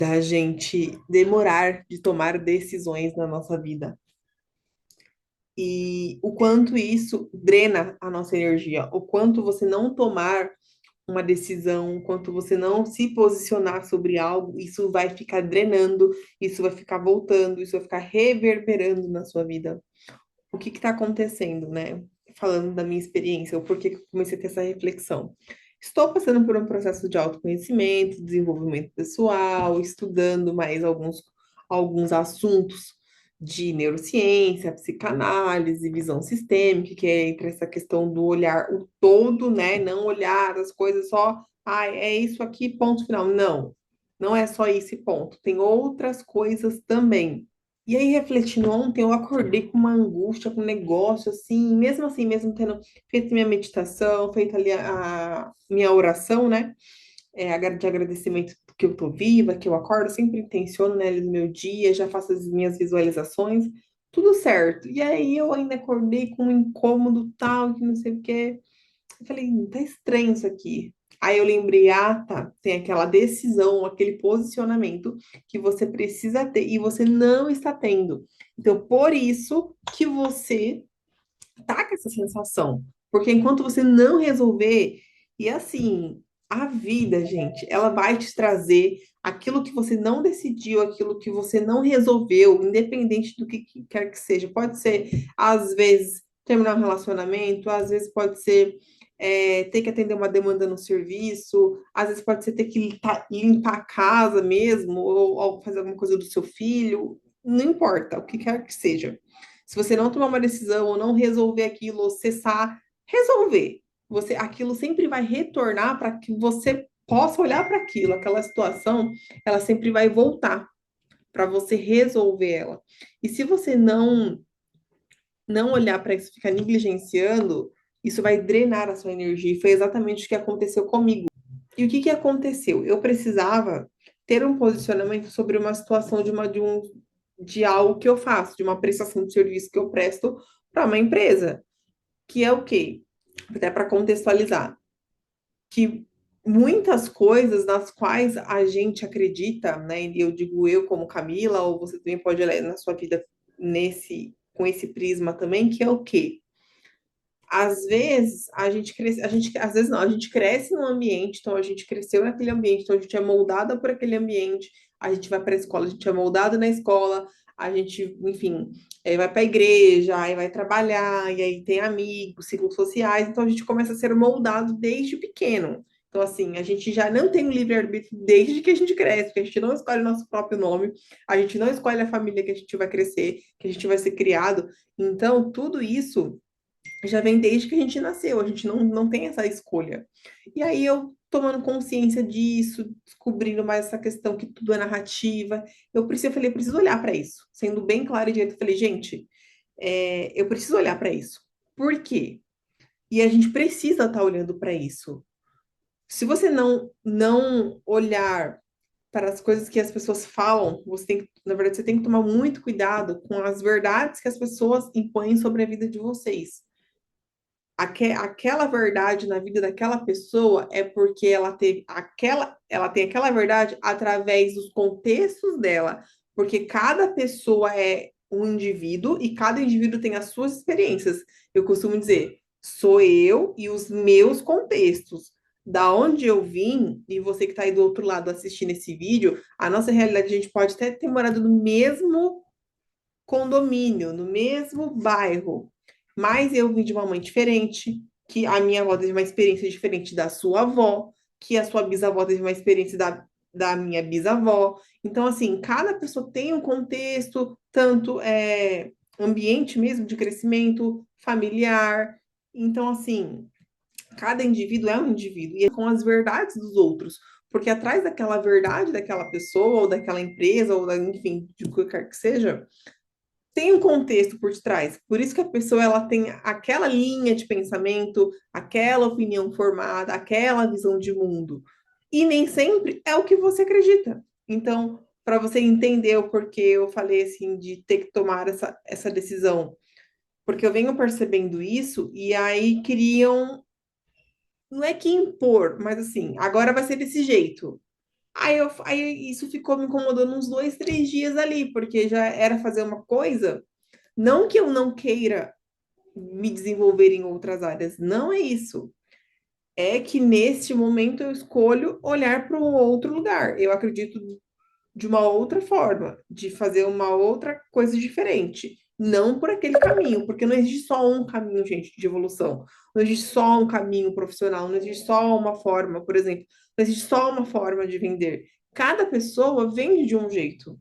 da gente demorar de tomar decisões na nossa vida. E o quanto isso drena a nossa energia, o quanto você não tomar uma decisão, o quanto você não se posicionar sobre algo, isso vai ficar drenando, isso vai ficar voltando, isso vai ficar reverberando na sua vida. O que está acontecendo, né? Falando da minha experiência, o porquê que eu comecei a ter essa reflexão. Estou passando por um processo de autoconhecimento, desenvolvimento pessoal, estudando mais alguns assuntos de neurociência, psicanálise, visão sistêmica, que é entre essa questão do olhar o todo, né? Não olhar as coisas só, ah, é isso aqui, ponto final. Não, não é só esse ponto. Tem outras coisas também. E aí, refletindo ontem, eu acordei com uma angústia, com um negócio assim, mesmo tendo feito minha meditação, feito ali a minha oração, né? De agradecimento que eu tô viva, que eu acordo, sempre intenciono, né, ali no meu dia, já faço as minhas visualizações, tudo certo. E aí, eu ainda acordei com um incômodo tal, que não sei o quê. Eu falei, tá estranho isso aqui. Aí eu lembrei, ah, tá, tem aquela decisão, aquele posicionamento que você precisa ter e você não está tendo. Então, por isso que você tá com essa sensação. Porque enquanto você não resolver, e assim, a vida, gente, ela vai te trazer aquilo que você não decidiu, aquilo que você não resolveu, independente do que quer que seja. Pode ser, às vezes, terminar um relacionamento, às vezes pode ser ter que atender uma demanda no serviço, às vezes pode ser ter que limpar a casa mesmo, ou fazer alguma coisa do seu filho, não importa, o que quer que seja. Se você não tomar uma decisão ou não resolver aquilo, ou cessar, resolver. Aquilo sempre vai retornar para que você possa olhar para aquilo, aquela situação, ela sempre vai voltar para você resolver ela. E se você não olhar para isso, ficar negligenciando, isso vai drenar a sua energia. E foi exatamente o que aconteceu comigo. E o que que aconteceu? Eu precisava ter um posicionamento sobre uma situação de algo que eu faço, de uma prestação de serviço que eu presto para uma empresa, que é o quê? Até para contextualizar, que muitas coisas nas quais a gente acredita, né? E eu digo eu como Camila, ou você também pode olhar na sua vida com esse prisma também, que é o quê? Às vezes a gente cresce, às vezes não, a gente cresce num ambiente, então a gente cresceu naquele ambiente, então a gente é moldada por aquele ambiente, a gente vai para a escola, a gente é moldado na escola, a gente, enfim, vai para a igreja, aí vai trabalhar, e aí tem amigos, ciclos sociais, então a gente começa a ser moldado desde pequeno. Então, assim, a gente já não tem o livre-arbítrio desde que a gente cresce, porque a gente não escolhe o nosso próprio nome, a gente não escolhe a família que a gente vai crescer, que a gente vai ser criado. Então, tudo isso já vem desde que a gente nasceu, a gente não tem essa escolha. E aí eu tomando consciência disso, descobrindo mais essa questão que tudo é narrativa, eu falei, eu preciso olhar para isso, sendo bem claro e direto, eu falei, gente, eu preciso olhar para isso. Por quê? E a gente precisa estar olhando para isso. Se você não olhar para as coisas que as pessoas falam, na verdade, você tem que tomar muito cuidado com as verdades que as pessoas impõem sobre a vida de vocês. Aquela verdade na vida daquela pessoa é porque ela tem aquela verdade através dos contextos dela, porque cada pessoa é um indivíduo e cada indivíduo tem as suas experiências. Eu costumo dizer, sou eu e os meus contextos. Da onde eu vim, e você que está aí do outro lado assistindo esse vídeo, a nossa realidade, a gente pode até ter morado no mesmo condomínio, no mesmo bairro, mas eu vim de uma mãe diferente, que a minha avó teve uma experiência diferente da sua avó, que a sua bisavó teve uma experiência da minha bisavó. Então, assim, cada pessoa tem um contexto, tanto ambiente mesmo de crescimento familiar. Então, assim, cada indivíduo é um indivíduo e é com as verdades dos outros. Porque atrás daquela verdade daquela pessoa, ou daquela empresa, enfim, de o que quer que seja, tem um contexto por trás. Por isso que a pessoa ela tem aquela linha de pensamento, aquela opinião formada, aquela visão de mundo. E nem sempre é o que você acredita. Então, para você entender o porquê eu falei assim de ter que tomar essa decisão, porque eu venho percebendo isso e aí queriam, não é que impor, mas assim, agora vai ser desse jeito. Aí isso ficou me incomodando uns 2, 3 dias ali, porque já era fazer uma coisa, não que eu não queira me desenvolver em outras áreas, não é isso. É que neste momento eu escolho olhar para um outro lugar. Eu acredito de uma outra forma, de fazer uma outra coisa diferente. Não por aquele caminho, porque não existe só um caminho, gente, de evolução. Não existe só um caminho profissional, não existe só uma forma, por exemplo, não existe só uma forma de vender. Cada pessoa vende de um jeito.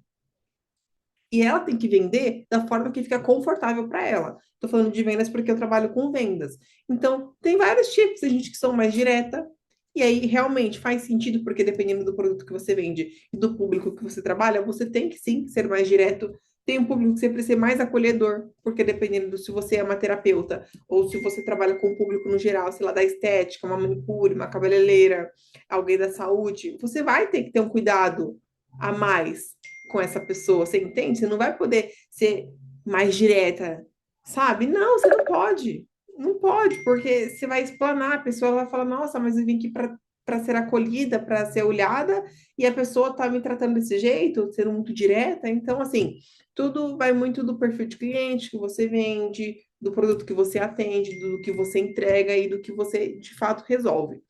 E ela tem que vender da forma que fica confortável para ela. Estou falando de vendas porque eu trabalho com vendas. Então, tem vários tipos, tem gente que são mais direta, e aí realmente faz sentido, porque dependendo do produto que você vende e do público que você trabalha, você tem que sim ser mais direto. Tem um público que você precisa ser mais acolhedor, porque dependendo do se você é uma terapeuta ou se você trabalha com o público no geral, sei lá, da estética, uma manicure, uma cabeleireira, alguém da saúde, você vai ter que ter um cuidado a mais com essa pessoa, você entende? Você não vai poder ser mais direta, sabe? Não, você não pode. Não pode, porque você vai explanar, a pessoa vai falar, nossa, mas eu vim aqui para ser acolhida, para ser olhada, e a pessoa tá me tratando desse jeito, sendo muito direta. Então, assim, tudo vai muito do perfil de cliente que você vende, do produto que você atende, do que você entrega e do que você de fato resolve.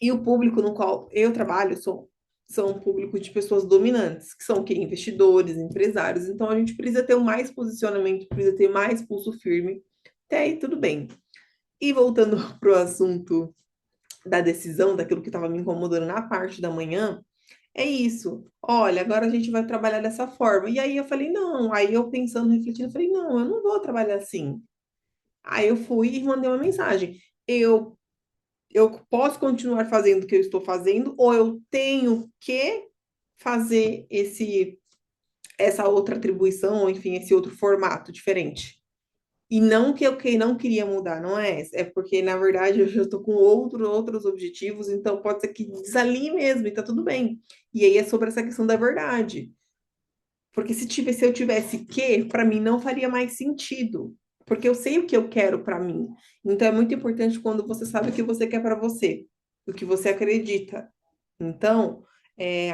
E o público no qual eu trabalho são um público de pessoas dominantes, que são o quê? Investidores, empresários. Então a gente precisa ter mais posicionamento, precisa ter mais pulso firme. Até aí tudo bem. E voltando para o assunto da decisão, daquilo que estava me incomodando na parte da manhã, é isso. Olha, agora a gente vai trabalhar dessa forma. E aí eu falei, não. Aí eu pensando, refletindo, eu falei, não, eu não vou trabalhar assim. Aí eu fui e mandei uma mensagem. Eu eu posso continuar fazendo o que eu estou fazendo, ou eu tenho que fazer essa outra atribuição, ou enfim, esse outro formato diferente. E não que eu que não queria mudar, não é? É porque, na verdade, eu já estou com outros objetivos, então pode ser que desalinhe mesmo, e tá tudo bem. E aí é sobre essa questão da verdade. Porque se eu tivesse que, para mim não faria mais sentido. Porque eu sei o que eu quero para mim. Então é muito importante quando você sabe o que você quer para você, o que você acredita. Então,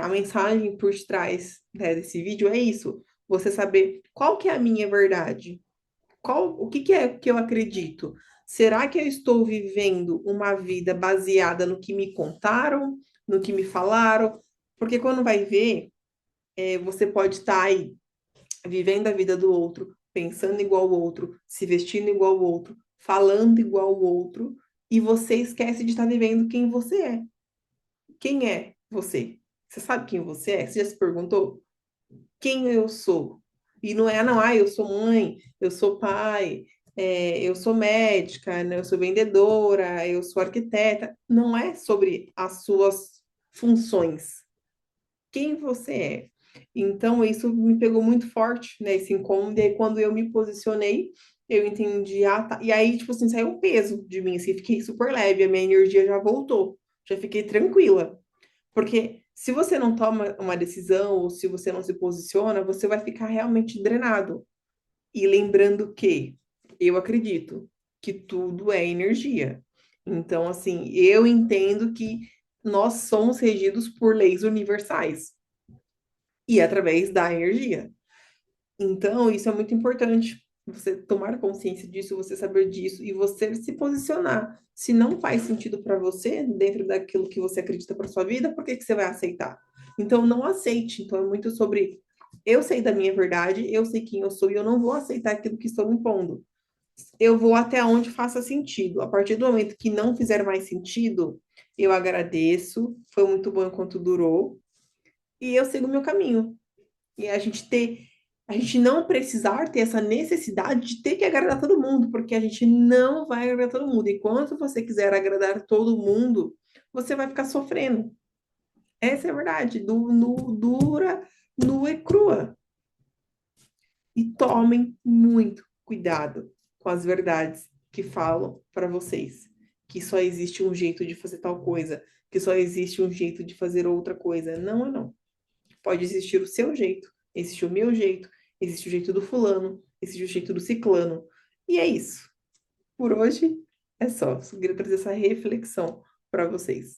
a mensagem por trás, né, desse vídeo é isso: você saber qual que é a minha verdade, o que que é que eu acredito. Será que eu estou vivendo uma vida baseada no que me contaram, no que me falaram? Porque quando vai ver, você pode estar aí vivendo a vida do outro, pensando igual ao outro, se vestindo igual ao outro, falando igual ao outro, e você esquece de estar vivendo quem você é. Quem é você? Você sabe quem você é? Você já se perguntou quem eu sou? E não é, não, eu sou mãe, eu sou pai, eu sou médica, né, eu sou vendedora, eu sou arquiteta. Não é sobre as suas funções, quem você é. Então, isso me pegou muito forte, né, esse incômodo. E aí, quando eu me posicionei, eu entendi, ah, tá. E aí, tipo assim, saiu um peso de mim, assim, fiquei super leve, a minha energia já voltou, já fiquei tranquila. Porque se você não toma uma decisão, ou se você não se posiciona, você vai ficar realmente drenado. E lembrando que eu acredito que tudo é energia. Então, assim, eu entendo que nós somos regidos por leis universais e através da energia. Então, isso é muito importante. Você tomar consciência disso, você saber disso e você se posicionar. Se não faz sentido para você, dentro daquilo que você acredita para sua vida, por que que você vai aceitar? Então, não aceite. Então, é muito sobre eu sei da minha verdade, eu sei quem eu sou e eu não vou aceitar aquilo que estou me impondo. Eu vou até onde faça sentido. A partir do momento que não fizer mais sentido, eu agradeço. Foi muito bom enquanto durou e eu sigo o meu caminho. E a gente não precisar ter essa necessidade de ter que agradar todo mundo, porque a gente não vai agradar todo mundo. Enquanto você quiser agradar todo mundo, você vai ficar sofrendo. Essa é a verdade, dura, nua e crua. E tomem muito cuidado com as verdades que falam para vocês, que só existe um jeito de fazer tal coisa, que só existe um jeito de fazer outra coisa. Não, não. Pode existir o seu jeito, existe o meu jeito, existe o jeito do fulano, existe o jeito do ciclano. E é isso. Por hoje é só. Só queria trazer essa reflexão para vocês.